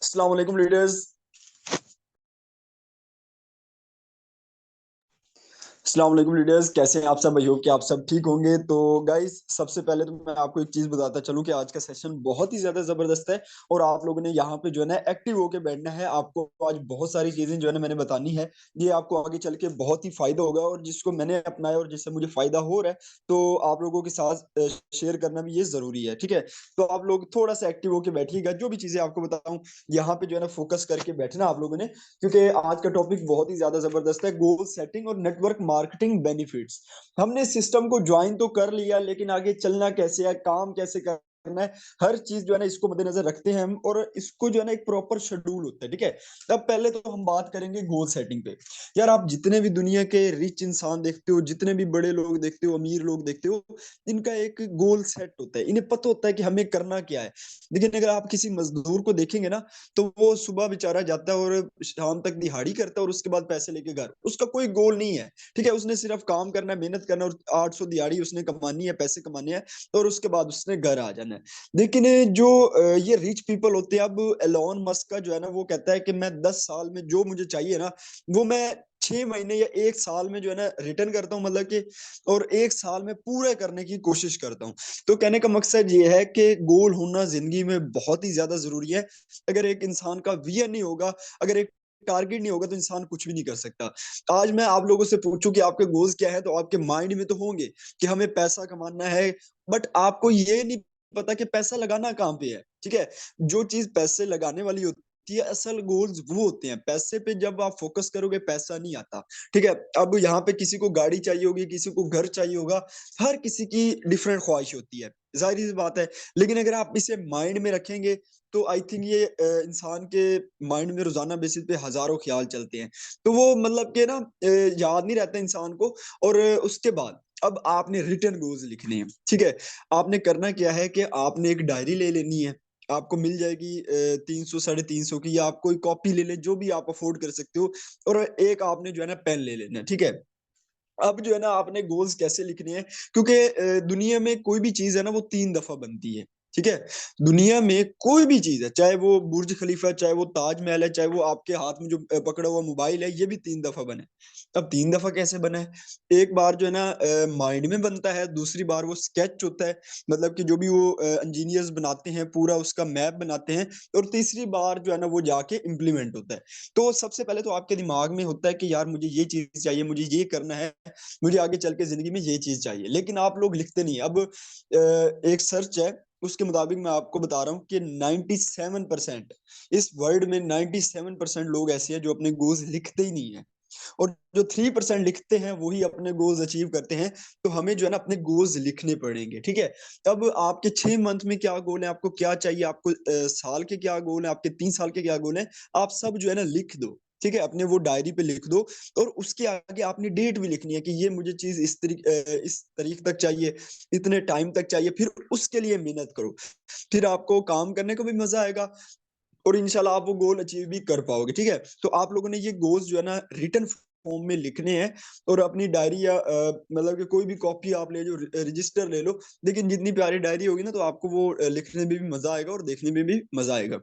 अस्सलाम वालेकुम लीडर्स। अस्सलाम वालेकुम लीडर्स, कैसे हैं आप सब? आई होप कि आप सब ठीक होंगे। तो गाइस, सबसे पहले तो मैं आपको एक चीज बताता चलूं कि आज का सेशन बहुत ही ज्यादा जबरदस्त है। और आप लोगों ने यहाँ पे जो है ना एक्टिव होके बैठना है। आपको आज बहुत सारी चीजें जो है ना मैंने बतानी है। ये आपको आगे चल के बहुत ही फायदा होगा, और जिसको मैंने अपनाया और जिससे मुझे फायदा हो रहा है, तो आप लोगों के साथ शेयर करना भी ये जरूरी है। ठीक है, तो आप लोग थोड़ा सा एक्टिव होके बैठिएगा। जो भी चीजें आपको बताऊं यहाँ पे जो है ना फोकस करके बैठना आप लोगों ने, क्योंकि आज का टॉपिक बहुत ही ज्यादा जबरदस्त है। गोल सेटिंग और नेटवर्क मार्केटिंग बेनिफिट्स। हमने सिस्टम को ज्वाइन तो कर लिया, लेकिन आगे चलना कैसे है, काम कैसे करना है, हर चीज जो है ना इसको मद्देनजर रखते हैं हम। और इसको जो है ना एक प्रॉपर शेड्यूल होता है। ठीक है, अब पहले तो हम बात करेंगे गोल सेटिंग पे। यार, आप जितने भी दुनिया के रिच इंसान देखते हो, जितने भी बड़े लोग देखते हो, अमीर लोग देखते हो, इनका एक गोल सेट होता है। इन्हें पता होता है कि हमें करना क्या है। लेकिन अगर आप किसी मजदूर को देखेंगे ना, तो वो सुबह बेचारा जाता है और शाम तक दिहाड़ी करता है, और उसके बाद पैसे लेके घर। उसका कोई गोल नहीं है। ठीक है, उसने सिर्फ काम करना है, मेहनत करना है, और 800 दिहाड़ी उसने कमानी है, पैसे कमाने हैं, और उसके बाद उसने घर आ जाना है। लेकिन जो ये रिच पीपल होते हैं, अब एलोन मस्क का जो है ना, वो कहता है कि मैं 10 साल में जो मुझे चाहिए ना, वो मैं 6 महीने या 1 साल में जो है ना रिटर्न करता हूँ, मतलब कि, और 1 साल में पूरा करने की कोशिश करता हूँ। तो कहने का मकसद ये है कि गोल होना जिंदगी में बहुत ही ज्यादा जरूरी है। अगर एक इंसान का विजन नहीं होगा, अगर एक टारगेट नहीं होगा, तो इंसान कुछ भी नहीं कर सकता। आज मैं आप लोगों से पूछूं कि आपके गोल्स क्या है, तो आपके माइंड में तो होंगे कि हमें पैसा कमाना है। बट आपको ये नहीं पता कि पैसा लगाना कहाँ पे है। ठीक है, जो चीज पैसे लगाने वाली होती है, असल गोल्स वो होते हैं। पैसे पे जब आप फोकस करोगे, पैसा नहीं आता। ठीक है, अब यहाँ पे किसी को गाड़ी चाहिए होगी, किसी को घर चाहिए होगा, हर किसी की डिफरेंट ख्वाहिश होती है, जाहिर सी बात है। लेकिन अगर आप इसे माइंड में रखेंगे, तो आई थिंक ये इंसान के माइंड में रोजाना बेसिस पे हजारों ख्याल चलते हैं। तो वो मतलब कि ना याद नहीं रहता इंसान को। और उसके बाद अब आपने रिटर्न गोल्स लिखने हैं। ठीक है, आपने करना क्या है कि आपने एक डायरी ले लेनी है। आपको मिल जाएगी 300 350 की, या आप कोई कॉपी ले ले, जो भी आप अफोर्ड कर सकते हो। और एक आपने जो है ना पेन ले लेना है। ठीक है, अब जो है ना आपने गोल्स कैसे लिखने हैं, क्योंकि दुनिया में कोई भी चीज है ना, वो 3 दफा बनती है। ठीक है, दुनिया में कोई भी चीज है, चाहे वो बुर्ज खलीफा है, चाहे वो ताजमहल है, चाहे वो आपके हाथ में जो पकड़ा हुआ मोबाइल है, ये भी 3 दफा बने। अब 3 दफा कैसे बना है? एक बार जो है ना माइंड में बनता है, दूसरी बार वो स्केच होता है, मतलब कि जो भी वो इंजीनियर्स बनाते हैं, पूरा उसका मैप बनाते हैं, और तीसरी बार जो है ना वो जाके इम्प्लीमेंट होता है। तो सबसे पहले तो आपके दिमाग में होता है कि यार मुझे ये चीज चाहिए, मुझे ये करना है, मुझे आगे चल के जिंदगी में ये चीज चाहिए। लेकिन आप लोग लिखते नहीं। अब एक सर्च है, उसके मुताबिक मैं आपको बता रहा हूँ कि 97%, इस वर्ल्ड में 97% लोग ऐसे हैं जो अपने गोल्स लिखते ही नहीं है। और जो 3% लिखते हैं, वही अपने गोल्स अचीव करते हैं। तो हमें जो है ना अपने गोल्स लिखने पड़ेंगे। ठीक है, अब आपके 6 मंथ में क्या गोल है, आपको क्या चाहिए, आपको साल के क्या गोल है, आपके 3 साल के क्या गोल है, आप सब जो है ना लिख दो। ठीक है, अपने वो डायरी पे लिख दो। और उसके आगे आपने डेट भी लिखनी है कि ये मुझे चीज इस तारीख तक चाहिए, इतने टाइम तक चाहिए। फिर उसके लिए मेहनत करो, फिर आपको काम करने को भी मजा आएगा, और इंशाल्लाह आप वो गोल अचीव भी कर पाओगे। ठीक है, तो आप लोगों ने ये गोल्स जो है ना रिटर्न फॉर्म में लिखने हैं। और अपनी डायरी या मतलब कि कोई भी कॉपी आप ले लो, रजिस्टर ले लो। लेकिन जितनी प्यारी डायरी होगी ना, तो आपको वो लिखने में भी मजा आएगा और देखने में भी मजा आएगा।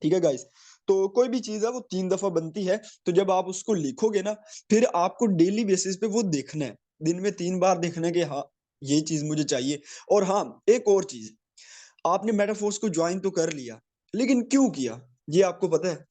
ठीक है गाइस, तो कोई भी चीज है वो 3 दफा बनती है। तो जब आप उसको लिखोगे ना, फिर आपको डेली बेसिस पे वो देखना है, दिन में 3 बार देखना है कि हाँ, ये चीज मुझे चाहिए। और हाँ, एक और चीज, आपने मेटाफोर्स को ज्वाइन तो कर लिया, लेकिन क्यों किया, ये आपको पता है?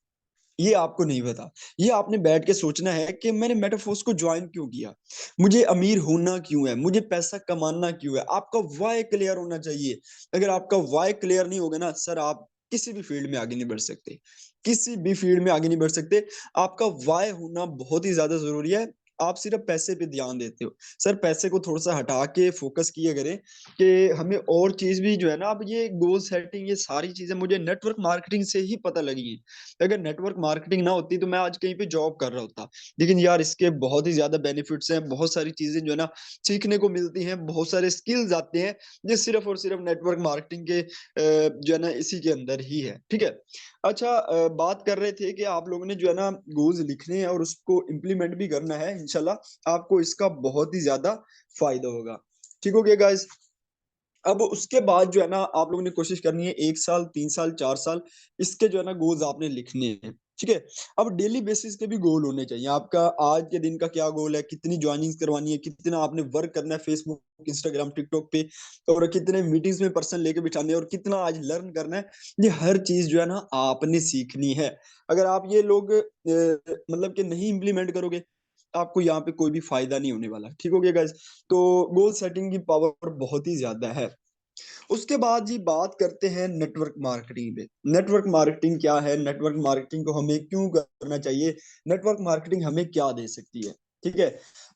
ये आपको नहीं पता। ये आपने बैठ के सोचना है कि मैंने मेटाफोर्स को ज्वाइन क्यों किया, मुझे अमीर होना क्यों है, मुझे पैसा कमाना क्यों है। आपका वाई क्लियर होना चाहिए। अगर आपका वाई क्लियर नहीं होगा ना सर, आप किसी भी फील्ड में आगे नहीं बढ़ सकते, किसी भी फील्ड में आगे नहीं बढ़ सकते। आपका वाई होना बहुत ही ज्यादा जरूरी है। आप सिर्फ पैसे पे ध्यान देते हो। सर, पैसे को थोड़ा सा हटा के फोकस किया करें कि हमें और चीज भी जो है ना, अब ये गोल सेटिंग, ये सारी चीजें मुझे नेटवर्क मार्केटिंग से ही पता लगी हैं। अगर नेटवर्क मार्केटिंग ना होती, तो मैं आज कहीं पे जॉब कर रहा होता। लेकिन यार, इसके बहुत ही ज्यादा बेनिफिट्स हैं, बहुत सारी चीजें जो है ना सीखने को मिलती हैं, बहुत सारे स्किल्स आते हैं, जो सिर्फ और सिर्फ नेटवर्क मार्केटिंग के जो है ना इसी के अंदर ही है। ठीक है, अच्छा, बात कर रहे थे कि आप लोगों ने जो है ना गोल्स लिखने हैं और उसको इम्प्लीमेंट भी करना है। इंशाल्लाह आपको इसका बहुत ही ज्यादा फायदा होगा। ठीक हो गया गाइस? अब उसके बाद जो है ना आप लोगों ने कोशिश करनी है 1 साल 3 साल 4 साल इसके जो है ना गोल्स आपने लिखने हैं। ठीक है। अब डेली बेसिस के भी गोल होने चाहिए। आपका आज के दिन का क्या गोल है, कितनी ज्वाइनिंग्स करवानी है, कितना आपने वर्क करना है फेसबुक इंस्टाग्राम टिकटॉक पे, और कितने मीटिंग्स में पर्सन लेके बिठाने हैं, और कितना आज लर्न करना है। ये हर चीज जो है ना आपने सीखनी है। अगर आप ये लोग मतलब कि नहीं इम्प्लीमेंट करोगे, आपको यहाँ पे कोई भी फायदा नहीं होने वाला। ठीक हो गया गाइस। तो गोल सेटिंग की पावर बहुत ही ज्यादा है। उसके बाद जी बात करते हैं नेटवर्क मार्केटिंग पे। नेटवर्क मार्केटिंग क्या है, नेटवर्क मार्केटिंग को हमें क्यों करना चाहिए, नेटवर्क मार्केटिंग हमें क्या दे सकती है। ठीक है।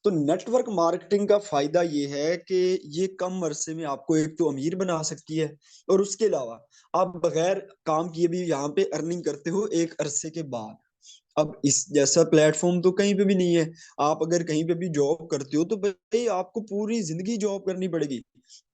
तो नेटवर्क मार्केटिंग का फायदा ये है कि ये कम अरसे में आपको एक तो अमीर बना सकती है, और उसके अलावा आप बगैर काम किए भी यहाँ पे अर्निंग करते हो एक अरसे के बाद। अब इस जैसा प्लेटफॉर्म तो कहीं पे भी नहीं है। आप अगर कहीं पे भी जॉब करते हो तो भाई आपको पूरी जिंदगी जॉब करनी पड़ेगी।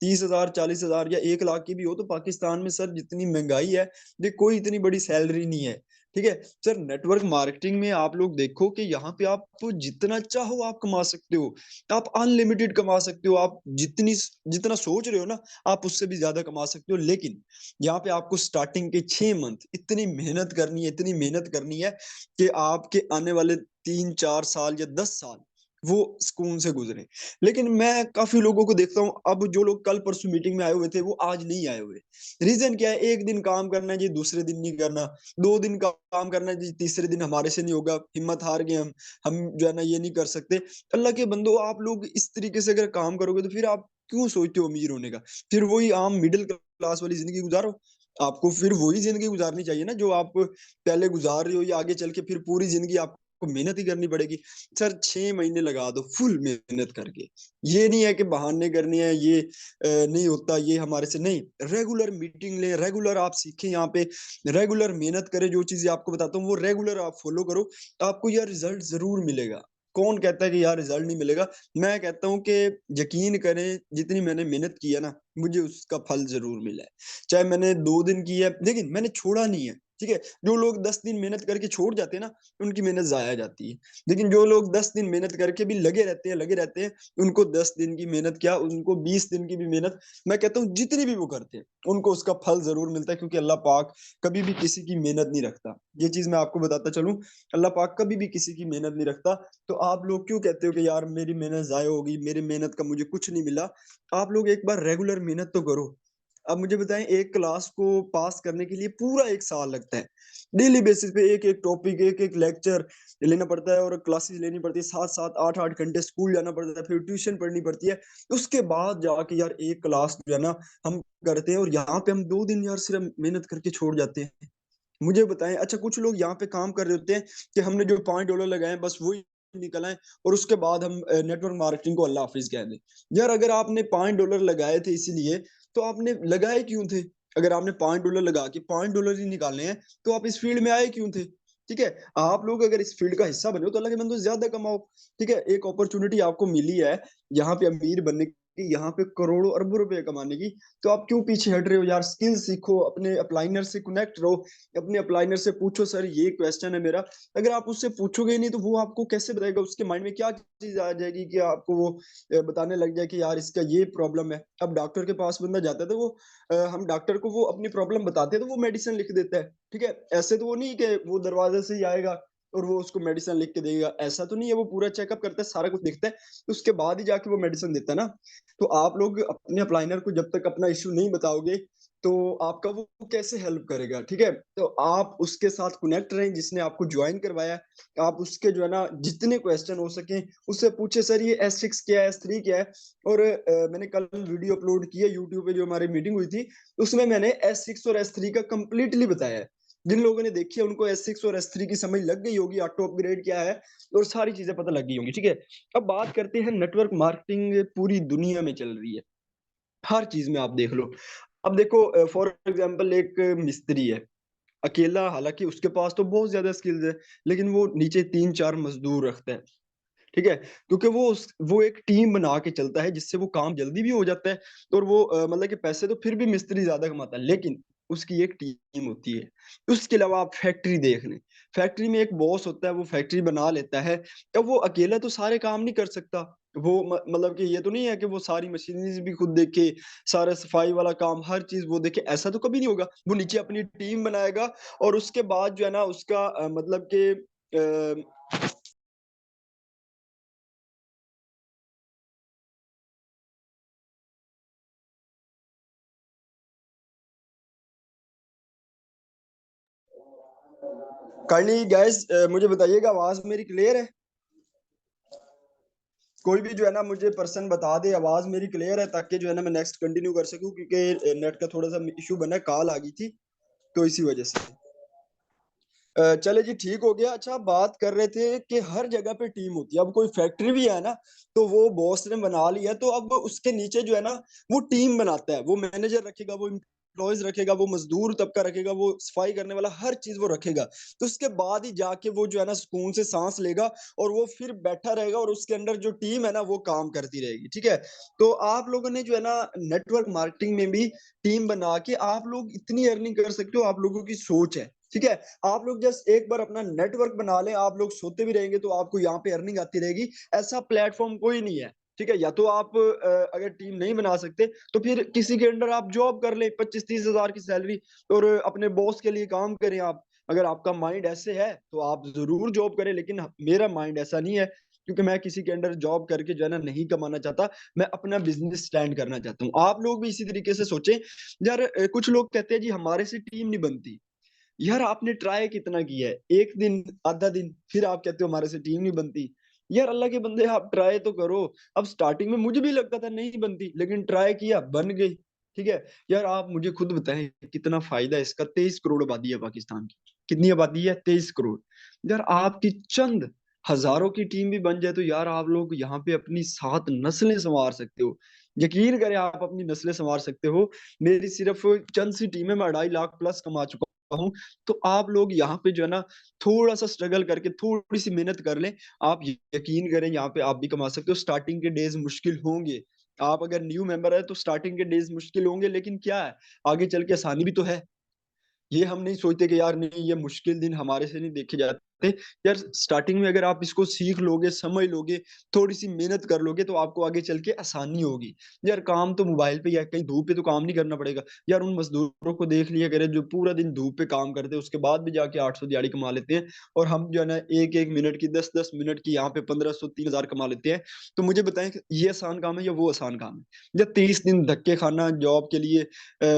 30,000 40,000 या 1 लाख की भी हो तो पाकिस्तान में सर जितनी महंगाई है, ये कोई इतनी बड़ी सैलरी नहीं है। ठीक है। सर नेटवर्क मार्केटिंग में आप लोग देखो कि यहाँ पे आप जितना चाहो आप कमा सकते हो। आप अनलिमिटेड कमा सकते हो। आप जितना सोच रहे हो ना, आप उससे भी ज्यादा कमा सकते हो। लेकिन यहाँ पे आपको स्टार्टिंग के 6 मंथ इतनी मेहनत करनी है, इतनी मेहनत करनी है कि आपके आने वाले 3 4 साल या 10 साल वो सुकून से गुजरे। लेकिन मैं काफी लोगों को देखता हूँ, अब जो लोग कल परसों मीटिंग में आए हुए थे वो आज नहीं आए हुए। रीजन क्या है, एक दिन काम करना है जी, दूसरे दिन नहीं करना। 2 दिन काम करना है जी, तीसरे दिन हमारे से नहीं होगा, हिम्मत हार गए हम जो है ना ये नहीं कर सकते। अल्लाह के बंदो, आप लोग इस तरीके से अगर काम करोगे तो फिर आप क्यों सोचते हो अमीर होने का। फिर वही आम मिडिल क्लास वाली जिंदगी गुजारो। आपको फिर वही जिंदगी गुजारनी चाहिए ना जो आप पहले गुजार रहे हो, या आगे चल के फिर पूरी जिंदगी आपको मेहनत ही करनी पड़ेगी। सर 6 महीने लगा दो फुल मेहनत करके। ये नहीं है कि बहाने करने हैं, ये नहीं होता, ये हमारे से नहीं। रेगुलर मीटिंग ले, रेगुलर आप सीखें यहाँ पे, रेगुलर मेहनत करें। जो चीजें आपको बताता हूँ वो रेगुलर आप फॉलो करो, आपको यह रिजल्ट जरूर मिलेगा। कौन कहता है कि यार रिजल्ट नहीं मिलेगा। मैं कहता हूँ कि यकीन करें, जितनी मैंने मेहनत की है ना, मुझे उसका फल जरूर मिला है। चाहे मैंने 2 दिन की है लेकिन मैंने छोड़ा नहीं है। ठीक है। जो लोग 10 दिन मेहनत करके छोड़ जाते हैं ना, उनकी मेहनत जाया जाती है। लेकिन जो लोग 10 दिन मेहनत करके भी लगे रहते हैं, उनको 10 दिन की मेहनत क्या, उनको 20 दिन की भी मेहनत, मैं कहता हूँ जितनी भी वो करते हैं, उनको उसका फल जरूर मिलता है। क्योंकि अल्लाह पाक कभी भी किसी की मेहनत नहीं रखता। ये चीज मैं आपको बताता चलूं, अल्लाह पाक कभी भी किसी की मेहनत नहीं रखता। तो आप लोग क्यों कहते हो कि यार मेरी मेहनत जाया होगी, मेरी मेहनत का मुझे कुछ नहीं मिला। आप लोग एक बार रेगुलर मेहनत तो करो। अब मुझे बताएं, एक क्लास को पास करने के लिए पूरा 1 साल लगता है। डेली बेसिस पे एक एक टॉपिक, एक एक लेक्चर लेना पड़ता है, और क्लासेस लेनी पड़ती है 7 7 8 8 घंटे, स्कूल जाना पड़ता है, फिर ट्यूशन पढ़नी पड़ती है। उसके बाद जाके यार एक क्लास जो है ना हम करते हैं, और यहाँ पे हम 2 दिन यार सिर्फ मेहनत करके छोड़ जाते हैं। मुझे बताएं, अच्छा कुछ लोग यहाँ पे काम कर रहे होते हैं कि हमने जो $5 लगाए हैं बस वही निकल आए, और उसके बाद हम नेटवर्क मार्केटिंग को अल्लाह हाफिज कह दें। यार अगर आपने $5 लगाए थे इसीलिए, तो आपने लगाए क्यों थे। अगर आपने $5 लगा के $5 ही निकालने हैं, तो आप इस फील्ड में आए क्यों थे। ठीक है। आप लोग अगर इस फील्ड का हिस्सा बने हो तो अल्लाह के बंदो ज्यादा कमाओ। ठीक है। एक अपॉर्चुनिटी आपको मिली है यहाँ पे अमीर बनने की, यहाँ पे करोड़ों अरबों रुपए कमाने की। तो आप क्यों पीछे हट रहे हो यार, स्किल सीखो, अपने अपलाइनर से कनेक्ट रहो, अपने अप्लाइनर से पूछो सर ये क्वेश्चन है मेरा। अगर आप उससे पूछोगे नहीं तो वो आपको कैसे बताएगा, उसके माइंड में क्या चीज आ जाएगी कि आपको वो बताने लग जाए कि यार इसका ये प्रॉब्लम है। अब डॉक्टर के पास बंदा जाता है तो वो हम डॉक्टर को वो अपनी प्रॉब्लम बताते हैं तो वो मेडिसिन लिख देता है। ठीक है। ऐसे तो वो नहीं कि वो दरवाजे से ही आएगा और वो उसको मेडिसिन लिख के देगा, ऐसा तो नहीं है। वो पूरा चेकअप करता है, सारा कुछ देखता है, तो उसके बाद ही जाके वो मेडिसिन देता है ना। तो आप लोग अपने अप्लाइनर को जब तक अपना इश्यू नहीं बताओगे, तो आपका वो कैसे हेल्प करेगा। ठीक है। तो आप उसके साथ कनेक्ट रहें जिसने आपको ज्वाइन करवाया। आप उसके जो है ना जितने क्वेश्चन हो सके उससे पूछे, सर ये S6 क्या है, S3 क्या है। और मैंने कल वीडियो अपलोड की है यूट्यूब पे, जो हमारी मीटिंग हुई थी उसमें मैंने S6 और S3 का कंप्लीटली बताया है। जिन लोगों ने देखी है उनको S6 और S3 की समझ लग गई होगी, ऑटो अपग्रेड क्या है और सारी चीजें पता लग गई होंगी। ठीक है। अब बात करते हैं, नेटवर्क मार्केटिंग पूरी दुनिया में चल रही है, हर चीज में आप देख लो। अब देखो फॉर एग्जांपल एक मिस्त्री है अकेला, हालांकि उसके पास तो बहुत ज्यादा स्किल्स है, लेकिन वो नीचे 3 4 मजदूर रखता है। ठीक है। क्योंकि वो एक टीम बना के चलता है जिससे वो काम जल्दी भी हो जाता है। और वो मतलब कि पैसे तो फिर भी मिस्त्री ज्यादा कमाता है, लेकिन उसकी एक टीम होती है। उसके अलावा आप फैक्ट्री देख लें, फैक्ट्री में एक बॉस होता है, वो फैक्ट्री बना लेता है। अब वो अकेला तो सारे काम नहीं कर सकता, वो मतलब कि ये तो नहीं है कि वो सारी मशीनरीज भी खुद देखे, सारा सफाई वाला काम हर चीज वो देखे, ऐसा तो कभी नहीं होगा। वो नीचे अपनी टीम बनाएगा और उसके बाद जो है ना उसका मतलब कि काइंडली गैस मुझे बताइएगा आवाज मेरी क्लियर है? कोई भी जो है ना मुझे पर्सन बता दे आवाज मेरी क्लियर है, ताकि जो है ना मैं नेक्स्ट कंटिन्यू कर सकूं, क्योंकि नेट का थोड़ा सा इशू बना, कॉल आ गई थी तो इसी वजह से। चले जी ठीक हो गया। अच्छा, बात कर रहे थे कि हर जगह पे टीम होती है। अब कोई फैक्ट्री भी है ना, तो वो बॉस ने बना लिया, तो अब उसके नीचे जो है ना वो टीम बनाता है। वो मैनेजर रखेगा, वो एम्प्लॉयज रखेगा, वो मजदूर तबका रखेगा, वो सफाई करने वाला हर चीज वो रखेगा। तो उसके बाद ही जाके वो जो है ना सुकून से सांस लेगा, और वो फिर बैठा रहेगा और उसके अंदर जो टीम है ना वो काम करती रहेगी। ठीक है, तो आप लोगों ने जो है ना नेटवर्क मार्केटिंग में भी टीम बना के आप लोग इतनी अर्निंग कर सकते हो। आप लोगों की सोच है, ठीक है। आप लोग जस्ट एक बार अपना नेटवर्क बना लें, आप लोग सोते भी रहेंगे तो आपको यहाँ पे अर्निंग आती रहेगी। ऐसा प्लेटफॉर्म कोई नहीं है, ठीक है। या तो आप अगर टीम नहीं बना सकते तो फिर किसी के अंडर आप जॉब कर लें, 25-30 हजार की सैलरी, और अपने बॉस के लिए काम करें आप। अगर आपका माइंड ऐसे है तो आप जरूर जॉब करें, लेकिन मेरा माइंड ऐसा नहीं है, क्योंकि मैं किसी के अंडर जॉब करके जो है ना नहीं कमाना चाहता। मैं अपना बिजनेस स्टैंड करना चाहता हूँ। आप लोग भी इसी तरीके से सोचें। यार कुछ लोग कहते हैं जी हमारे से टीम नहीं बनती। यार आपने ट्राई कितना किया है? एक दिन, आधा दिन, फिर आप कहते हो हमारे से टीम नहीं बनती। यार अल्लाह के बंदे, आप ट्राई तो करो। अब स्टार्टिंग में मुझे भी लगता था नहीं बनती, लेकिन ट्राई किया, बन गई। ठीक है। यार आप मुझे खुद बताएं कितना फायदा है इसका। 23 करोड़ आबादी है पाकिस्तान की। कितनी आबादी है? 23 करोड़। यार आपकी चंद हजारों की टीम भी बन जाए तो यार आप लोग यहाँ पे अपनी 7 नस्लें संवार सकते हो। यकीन करें, आप अपनी नस्लें संवार सकते हो। मेरी सिर्फ चंद सी टीम है, मैं 2.5 लाख प्लस कमा चुका हूँ। तो आप लोग यहाँ पे जो है ना थोड़ा सा स्ट्रगल करके थोड़ी सी मेहनत कर लें। आप यकीन करें, यहाँ पे आप भी कमा सकते हो। स्टार्टिंग के डेज मुश्किल होंगे। आप अगर न्यू मेंबर है तो स्टार्टिंग के डेज मुश्किल होंगे, लेकिन क्या है, आगे चल के आसानी भी तो है। ये हम नहीं सोचते कि यार नहीं, ये मुश्किल दिन हमारे से नहीं देखे जाते। यार स्टार्टिंग में अगर आप इसको सीख लोगे, समझ लोगे, थोड़ी सी मेहनत कर लोगे, तो आपको आगे चल के आसानी होगी। यार काम तो मोबाइल पे या कहीं धूप पे तो काम नहीं करना पड़ेगा। यार उन मजदूरों को देख लिया करें जो पूरा दिन धूप पे काम करते हैं, उसके बाद भी जाके 800 दिहाड़ी कमा लेते हैं। और हम जो है ना एक एक मिनट की, 10-10 मिनट की यहाँ पे 1500-3000 कमा लेते हैं। तो मुझे बताएं कि ये आसान काम है या वो आसान काम है? या 30 दिन धक्के खाना जॉब के लिए,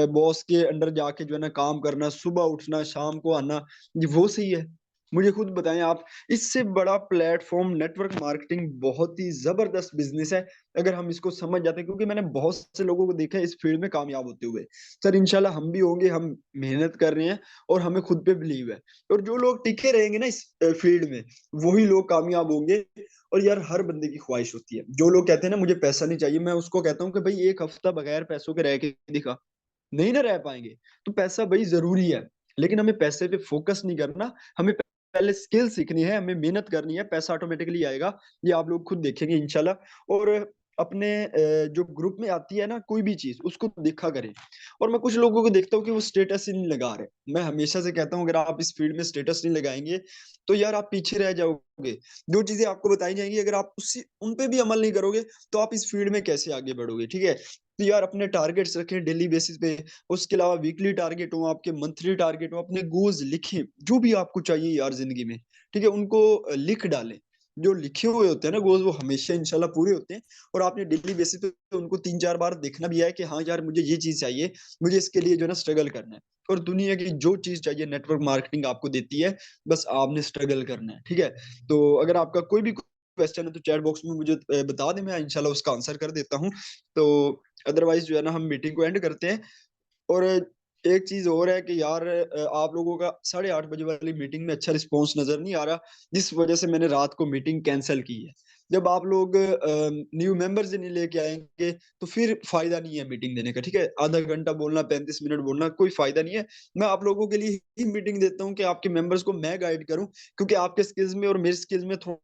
बॉस के अंडर जाके जो है ना काम करना, सुबह उठना शाम को आना, ये वो सही है? मुझे खुद बताएं आप। इससे बड़ा प्लेटफॉर्म नेटवर्क मार्केटिंग बहुत ही जबरदस्त बिजनेस है, अगर हम इसको समझ जाते हैं। क्योंकि मैंने बहुत से लोगों को देखा है इस फील्ड में कामयाब होते हुए। सर इंशाल्लाह हम भी होंगे, हम मेहनत कर रहे हैं और हमें खुद पे बिलीव है। और जो लोग टिके रहेंगे ना इस फील्ड में, वही लोग कामयाब होंगे। और यार हर बंदे की ख्वाहिश होती है। जो लोग कहते हैं ना मुझे पैसा नहीं चाहिए, मैं उसको कहता हूँ कि भाई एक हफ्ता बगैर पैसों के रह के दिखा, नहीं ना रह पाएंगे। तो पैसा भाई जरूरी है, लेकिन हमें पैसे पे फोकस नहीं करना। हमें पहले स्किल सीखनी है, हमें मेहनत करनी है, पैसा ऑटोमेटिकली आएगा। ये आप लोग खुद देखेंगे इंशाल्लाह। और अपने जो ग्रुप में आती है ना कोई भी चीज, उसको देखा करें। और मैं कुछ लोगों को देखता हूँ कि वो स्टेटस ही नहीं लगा रहे। मैं हमेशा से कहता हूँ अगर आप इस फील्ड में स्टेटस नहीं लगाएंगे तो यार आप पीछे रह जाओगे। जो चीजें आपको बताई जाएंगी, अगर आप उसी उन पे भी अमल नहीं करोगे तो आप इस फील्ड में कैसे आगे बढ़ोगे? ठीक है। तो यार अपने टारगेट्स रखें डेली बेसिस पे। उसके अलावा वीकली टारगेट हो, आपके मंथली टारगेट हो, अपने गोल्स लिखें जो भी आपको चाहिए यार जिंदगी में। ठीक है, उनको लिख डालें। जो लिखे हुए होते हैं ना गोल्स, वो हमेशा इंशाल्लाह पूरे होते हैं। और आपने डेली बेसिस पे उनको 3-4 बार देखना भी है कि हाँ यार मुझे ये चीज चाहिए, मुझे इसके लिए जो है ना स्ट्रगल करना है। और दुनिया की जो चीज चाहिए नेटवर्क मार्केटिंग आपको देती है, बस आपने स्ट्रगल करना है। ठीक है। तो अगर आपका कोई भी क्वेश्चन है तो चैट बॉक्स में मुझे बता दें, मैं इंशाल्लाह उसका आंसर कर देता हूँ। तो अदरवाइज जो है ना हम मीटिंग को एंड करते हैं। और एक चीज और है कि यार आप लोगों का 8:30 बजे वाली मीटिंग में अच्छा रिस्पॉन्स नजर नहीं आ रहा, जिस वजह से मैंने रात को मीटिंग कैंसिल की है। जब आप लोग न्यू मेंबर्स नहीं लेके आएंगे तो फिर फायदा नहीं है मीटिंग देने का। ठीक है, आधा घंटा बोलना, 35 मिनट बोलना, कोई फायदा नहीं है। मैं आप लोगों के लिए ही मीटिंग देता हूँ कि आपके मेंबर्स को मैं गाइड करूँ, क्योंकि आपके स्किल्स में और मेरे स्किल्स में थोड़ा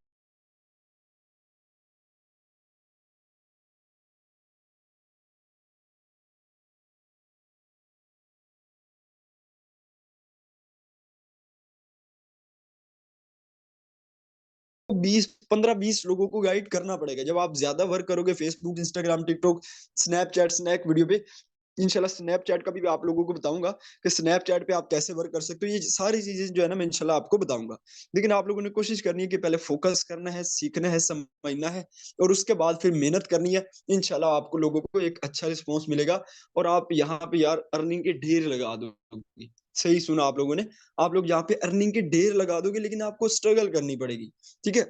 15-20 लोगों को गाइड करना पड़ेगा। जब आप ज्यादा वर्क करोगे Facebook, Instagram, TikTok, Snapchat, snack video पे, इंशाल्लाह स्नैपचैट का भी आप लोगों को बताऊंगा कि स्नैपचैट पे आप कैसे वर्क कर सकते हो। ये सारी चीजें जो है ना मैं इंशाल्लाह आपको बताऊंगा। लेकिन आप लोगों ने कोशिश करनी है कि पहले फोकस करना है, सीखना है, समझना है, और उसके बाद फिर मेहनत करनी है। इंशाल्लाह आपको लोगों को एक अच्छा रिस्पॉन्स मिलेगा और आप यहाँ पे यार अर्निंग के ढेर लगा दोगे। सही सुना आप लोगों ने। आप लोग यहाँ पे अर्निंग के ढेर लगा दोगे, लेकिन आपको स्ट्रगल करनी पड़ेगी। ठीक है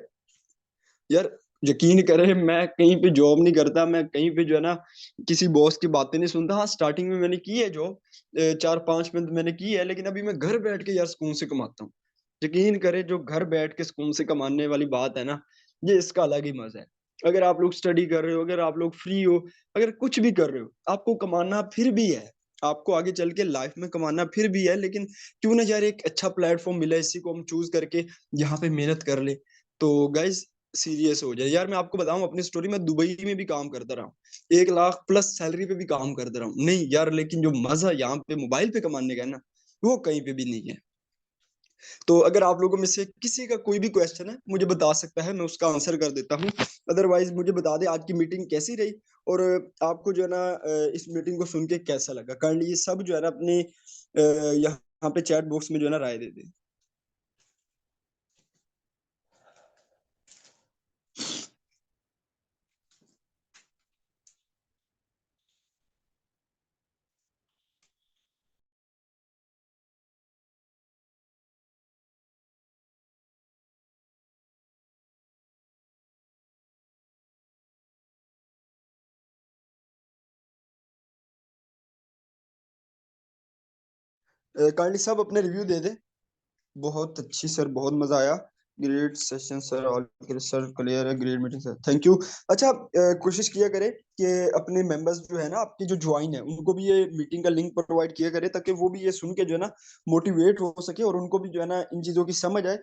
यार, यकीन करें मैं कहीं पे जॉब नहीं करता, मैं कहीं पे जो है ना किसी बॉस की बातें नहीं सुनता। हाँ, स्टार्टिंग में मैंने की है जॉब, 4-5 मंथ मैंने की है, लेकिन अभी मैं घर बैठ के यार सुकून से कमाता हूँ। यकीन करें, जो घर बैठ के सुकून से कमाने वाली बात है ना, ये इसका अलग ही मजा है। अगर आप लोग स्टडी कर रहे हो, अगर आप लोग फ्री हो, अगर कुछ भी कर रहे हो, आपको कमाना फिर भी है। आपको आगे चल के लाइफ में कमाना फिर भी है, लेकिन क्यों ना यार एक अच्छा प्लेटफॉर्म मिला, इसी को हम चूज करके यहाँ पे मेहनत कर ले। तो गाइज, सीरियस हो जाए यार। मैं आपको बताऊं अपनी स्टोरी, मैं दुबई में भी काम करता रहा हूँ, 1 लाख प्लस सैलरी पे भी काम करता रहा हूँ, नहीं यार, लेकिन जो मजा यहाँ पे मोबाइल पे कमाने का है ना, वो कहीं पे भी नहीं है। तो अगर आप लोगों में से किसी का कोई भी क्वेश्चन है, मुझे बता सकता है, मैं उसका आंसर कर देता हूँ। अदरवाइज मुझे बता दे आज की मीटिंग कैसी रही, और आपको जो है ना इस मीटिंग को सुन के कैसा लगा। काइंडली ये सब जो है ना अपने यहाँ पे चैट बॉक्स में जो है ना राय दे दे। काइंडली सब अपने रिव्यू दे दे। बहुत अच्छी सर, बहुत मजा आया। Great session sir, all sir clear है, great meeting sir, thank you. अच्छा, कोशिश किया करें कि अपने मेंबर्स जो है ना आपके जो ज्वाइन है, उनको भी ये मीटिंग का लिंक प्रोवाइड किया करे, ताकि वो भी ये सुन के जो है ना मोटिवेट हो सके, और उनको भी जो है ना इन चीजों की समझ आए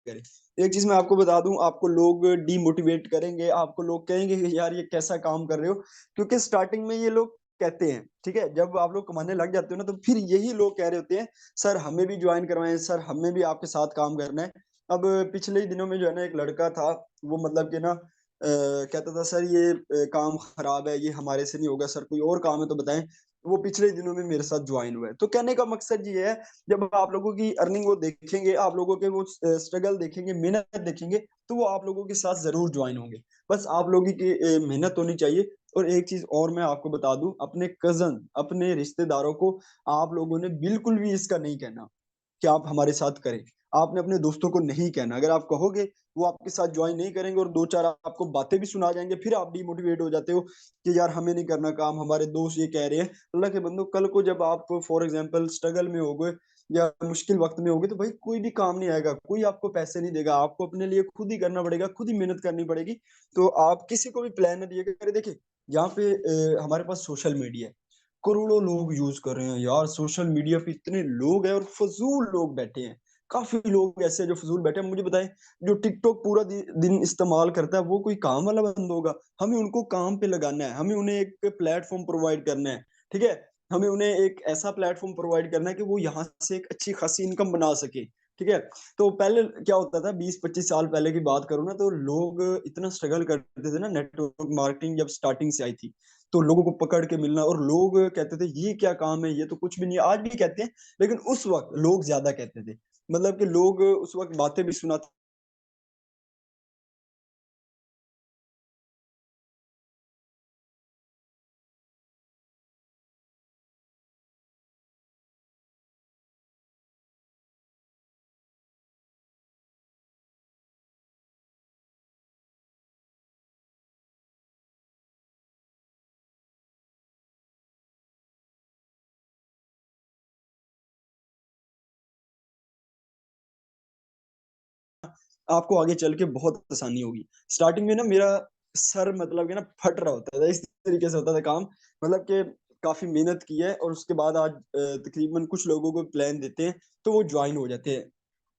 करे। एक चीज मैं आपको बता दूं, आपको लोग डीमोटिवेट करेंगे, आपको लोग कहेंगे कि यार ये कैसा काम कर रहे हो, क्योंकि स्टार्टिंग में ये लोग कहते हैं। ठीक है, जब आप लोग कमाने लग जाते हो ना, तो फिर यही लोग कह रहे होते हैं, सर हमें भी ज्वाइन करवाएं, सर हमें भी आपके साथ काम करना है। अब पिछले ही दिनों में जो है ना एक लड़का था, वो मतलब कि ना कहता था, सर ये काम खराब है, ये हमारे से नहीं होगा, सर कोई और काम है तो बताएं। वो पिछले दिनों में मेरे साथ ज्वाइन हुआ है। तो कहने का मकसद ये है, जब आप लोगों की अर्निंग वो देखेंगे, आप लोगों के वो स्ट्रगल देखेंगे, मेहनत देखेंगे, तो वो आप लोगों के साथ जरूर ज्वाइन होंगे। बस आप लोगों की मेहनत होनी चाहिए। और एक चीज और मैं आपको बता दूं, अपने कजन, अपने रिश्तेदारों को आप लोगों ने बिल्कुल भी इसका नहीं कहना कि आप हमारे साथ करें। आपने अपने दोस्तों को नहीं कहना। अगर आप कहोगे, वो आपके साथ ज्वाइन नहीं करेंगे, और दो चार आपको बातें भी सुना जाएंगे, फिर आप डिमोटिवेट हो जाते हो कि यार हमें नहीं करना काम, हमारे दोस्त ये कह रहे हैं। अल्लाह के बंदो, कल को जब आप फॉर एग्जाम्पल स्ट्रगल में होगे या मुश्किल वक्त में होगे, तो भाई कोई भी काम नहीं आएगा, कोई आपको पैसे नहीं देगा, आपको अपने लिए खुद ही करना पड़ेगा, खुद ही मेहनत करनी पड़ेगी। तो आप किसी को भी प्लान न दिए करें। देखिए, यहाँ पे हमारे पास सोशल मीडिया है, करोड़ों लोग यूज कर रहे हैं यार सोशल मीडिया पे, इतने लोग हैं और फजूल लोग बैठे हैं। काफी लोग ऐसे हैं जो फजूल बैठे हैं। मुझे बताएं, जो टिकटॉक पूरा दिन इस्तेमाल करता है, वो कोई काम वाला बंदा होगा? हमें उनको काम पे लगाना है, हमें उन्हें एक प्लेटफॉर्म प्रोवाइड करना है। ठीक है, हमें उन्हें एक ऐसा प्लेटफॉर्म प्रोवाइड करना है कि वो यहाँ से एक अच्छी खासी इनकम बना सके। ठीक है, तो पहले क्या होता था, 20-25 साल पहले की बात करूँ ना, तो लोग इतना स्ट्रगल करते थे ना, नेटवर्क मार्केटिंग जब स्टार्टिंग से आई थी, तो लोगों को पकड़ के मिलना, और लोग कहते थे ये क्या काम है, ये तो कुछ भी नहीं है। आज भी कहते हैं, लेकिन उस वक्त लोग ज्यादा कहते थे। मतलब कि लोग उस वक्त बातें भी सुनाते। आपको आगे चल के बहुत आसानी होगी। स्टार्टिंग में ना मेरा सर मतलब कि ना फट रहा होता था, इस तरीके से होता था काम। मतलब कि काफी मेहनत की है, और उसके बाद आज तकरीबन कुछ लोगों को प्लान देते हैं, तो वो ज्वाइन हो जाते हैं।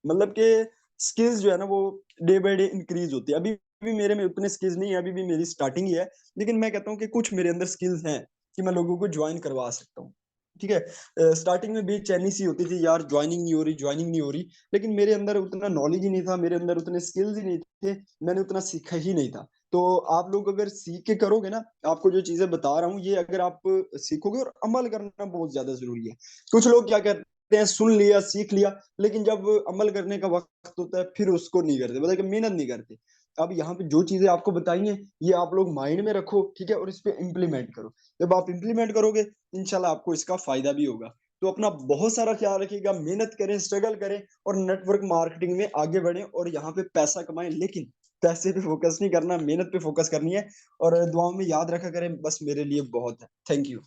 मतलब कि स्किल्स जो है ना वो डे बाय डे इंक्रीज होती है। अभी भी मेरे में उतने स्किल्स नहीं है, अभी भी मेरी स्टार्टिंग ही है, लेकिन मैं कहता हूँ कि कुछ मेरे अंदर स्किल्स हैं कि मैं लोगों को ज्वाइन करवा सकता हूँ। ठीक है। स्टार्टिंग में बेचैनी सी होती थी यार, ज्वाइनिंग नहीं हो रही, ज्वाइनिंग नहीं हो रही। लेकिन मेरे अंदर उतना नॉलेज ही नहीं था, मेरे अंदर उतने स्किल्स ही नहीं थे, मैंने उतना सीखा ही नहीं था। तो आप लोग अगर सीख के करोगे ना, आपको जो चीजें बता रहा हूँ ये अगर आप सीखोगे, और अमल करना बहुत ज्यादा जरूरी है। कुछ लोग क्या करते हैं, सुन लिया सीख लिया, लेकिन जब अमल करने का वक्त होता है फिर उसको नहीं करते, मतलब कि मेहनत नहीं करते। अब यहाँ पे जो चीजें आपको बताई हैं ये आप लोग माइंड में रखो, ठीक है, और इस पे इम्प्लीमेंट करो। जब आप इम्प्लीमेंट करोगे इंशाल्लाह आपको इसका फायदा भी होगा। तो अपना बहुत सारा ख्याल रखिएगा, मेहनत करें, स्ट्रगल करें, और नेटवर्क मार्केटिंग में आगे बढ़ें और यहाँ पे पैसा कमाएं। लेकिन पैसे पे फोकस नहीं करना, मेहनत पे फोकस करनी है। और दुआओं में याद रखा करें, बस मेरे लिए बहुत है। Thank you.